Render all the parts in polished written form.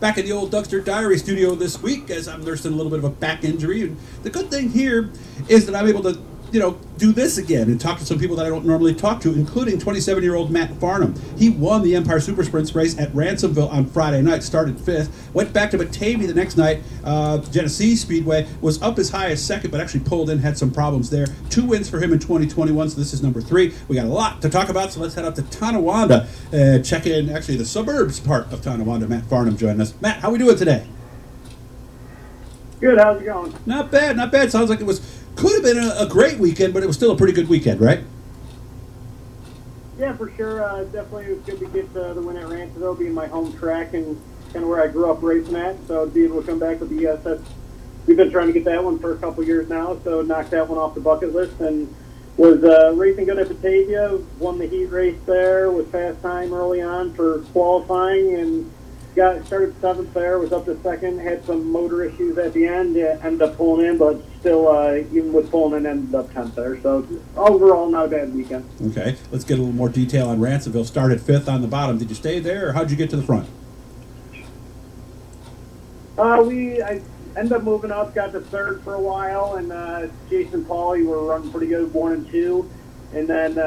back in the old Duckster Diary studio this week as I'm nursing a little bit of a back injury. And the good thing here is that I'm able to, do this again and talk to some people that I don't normally talk to, including 27-year-old Matt Farnham. He won the Empire Super Sprints race at Ransomville on Friday night, started 5th, went back to Batavia the next night. Genesee Speedway was up as high as 2nd, but actually pulled in, had some problems there. 2 wins for him in 2021, so this is number 3. We got a lot to talk about, so let's head up to Tonawanda and check in, actually, the suburbs part of Tonawanda. Matt Farnham joining us. Matt, how are we doing today? Good, how's it going? Not bad, not bad. Sounds like it could have been a great weekend, but it was still a pretty good weekend, right? Yeah, for sure. Definitely it was good to get the win at Ransomville, being my home track and kind of where I grew up racing at. So to be able to come back with the ESS, we've been trying to get that one for a couple of years now, so knocked that one off the bucket list and was racing good at Batavia, won the heat race there, was fast time early on for qualifying and started 7th there, was up to 2nd, had some motor issues at the end, ended up pulling in, but still, even with pulling in, ended up 10th there. So overall, not a bad weekend. Okay, let's get a little more detail on Ransomville. Started 5th on the bottom. Did you stay there, or how'd you get to the front? I ended up moving up, got to 3rd for a while, and Jason and Paulie were running pretty good, 1 and 2. And then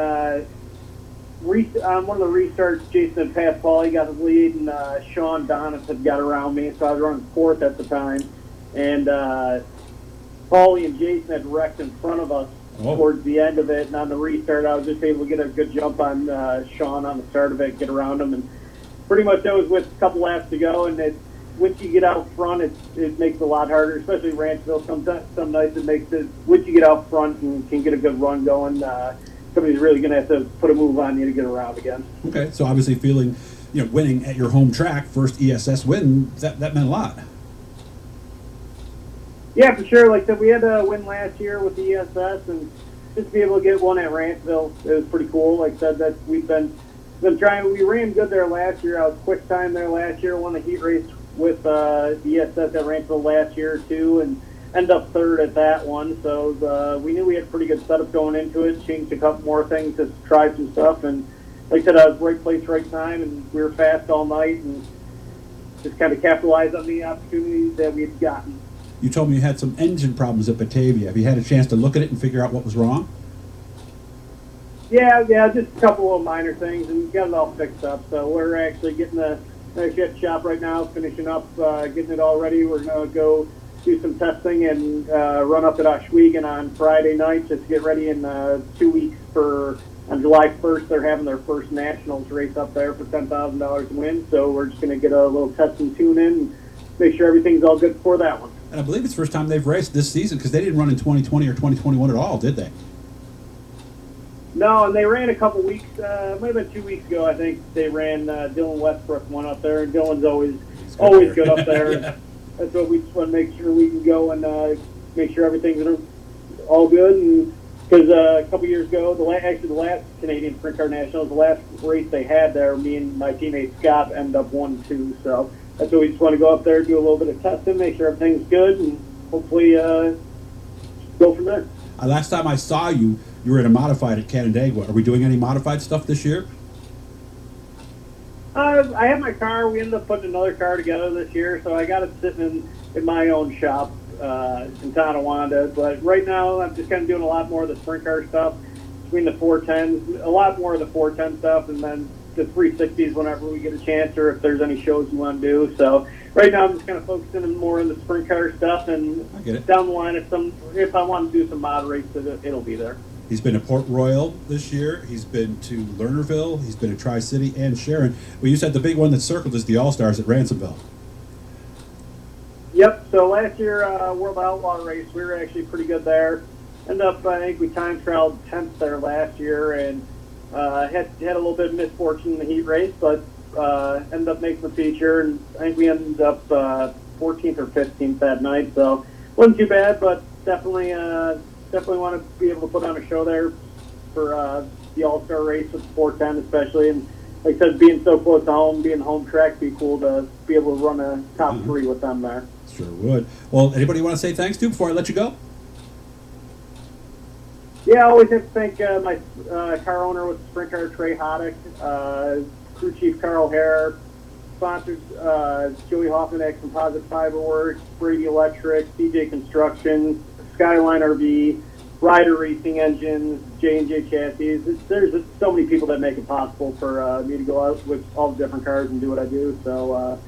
on one of the restarts, Jason had passed Paulie, got his lead, and Sean Donis had got around me, so I was running 4th at the time. And Paulie and Jason had wrecked in front of us towards the end of it, and on the restart, I was just able to get a good jump on Sean on the start of it, get around him, and pretty much that was with a couple laps to go, and once you get out front, it makes it a lot harder, especially Ransomville. Some nights it makes it, once you get out front and can get a good run going, somebody's really going to have to put a move on you to get around again. Okay, so obviously feeling, winning at your home track, first ESS win, that meant a lot. Yeah, for sure. Like I said, we had a win last year with the ESS, and just to be able to get one at Ransomville, it was pretty cool. Like I said, that we've been trying. We ran good there last year. I was quick time there last year. Won the heat race with the ESS at Ransomville last year too, and ended up 3rd at that one. So we knew we had a pretty good setup going into it. Changed a couple more things to try some stuff, and like I said, I was right place, right time, and we were fast all night, and just kind of capitalized on the opportunities that we'd gotten. You told me you had some engine problems at Batavia. Have you had a chance to look at it and figure out what was wrong? Yeah, just a couple of minor things, and got it all fixed up. So we're actually getting the shop right now, finishing up, getting it all ready. We're going to go do some testing and run up at Oswego on Friday night just to get ready in 2 weeks on July 1st. They're having their first nationals race up there for $10,000 to win. So we're just going to get a little test and tune in and make sure everything's all good for that one. And I believe it's the first time they've raced this season because they didn't run in 2020 or 2021 at all, did they? No, and they ran a couple weeks, it might have been 2 weeks ago, I think. They ran Dylan Westbrook one up there, and Dylan's always good up there. Yeah. That's what we just want to make sure we can go and make sure everything's all good. And because a couple years ago, the last Canadian Sprint Car Nationals, the last race they had there, me and my teammate Scott ended up 1-2. So that's what we just want to go up there, do a little bit of testing, make sure everything's good, and hopefully go from there. Last time I saw you, you were in a modified at Canandaigua. Are we doing any modified stuff this year? I have my car. We ended up putting another car together this year, so I got it sitting in my own shop in Tonawanda. But right now, I'm just kind of doing a lot more of the sprint car stuff between the 410s, a lot more of the 410 stuff, and then the 360s whenever we get a chance, or if there's any shows we want to do. So right now, I'm just kind of focusing more on the sprint car stuff, and down the line, if I want to do some mod races, it'll be there. He's been to Port Royal this year. He's been to Lernerville. He's been to Tri-City and Sharon. Well, you said the big one that circled is the All-Stars at Ransomville. Yep. So last year, World Outlaw Race, we were actually pretty good there. Ended up, I think we time trialed 10th there last year, and had a little bit of misfortune in the heat race, but ended up making the feature, and I think we ended up 14th or 15th that night. So wasn't too bad, but definitely want to be able to put on a show there for the All-Star race with the 410 especially. And like I said, being so close to home, being home track, be cool to be able to run a top 3 with them there. Sure would. Well, anybody you want to say thanks to before I let you go? Yeah, I always have to thank my car owner with the sprint car, Trey Hoddick, crew chief Carl Hare, sponsors, Joey Hoffman at Composite Fiber Works, Brady Electric, CJ Construction, Skyline RV, Ryder Racing Engines, J&J Chassis. There's so many people that make it possible for me to go out with all the different cars and do what I do. So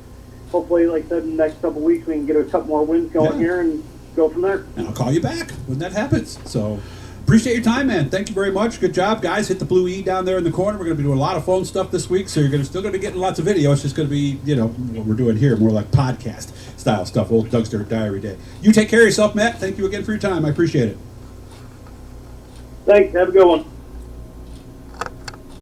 hopefully, like I said, in the next couple of weeks, we can get a couple more wins going here and go from there. And I'll call you back when that happens. So appreciate your time, man. Thank you very much. Good job, guys. Hit the blue E down there in the corner. We're going to be doing a lot of phone stuff this week, so you're still going to be getting lots of video. It's just going to be, what we're doing here, more like podcast style stuff, old Doug's Dirt Diary Day. You take care of yourself, Matt. Thank you again for your time. I appreciate it. Thanks. Have a good one.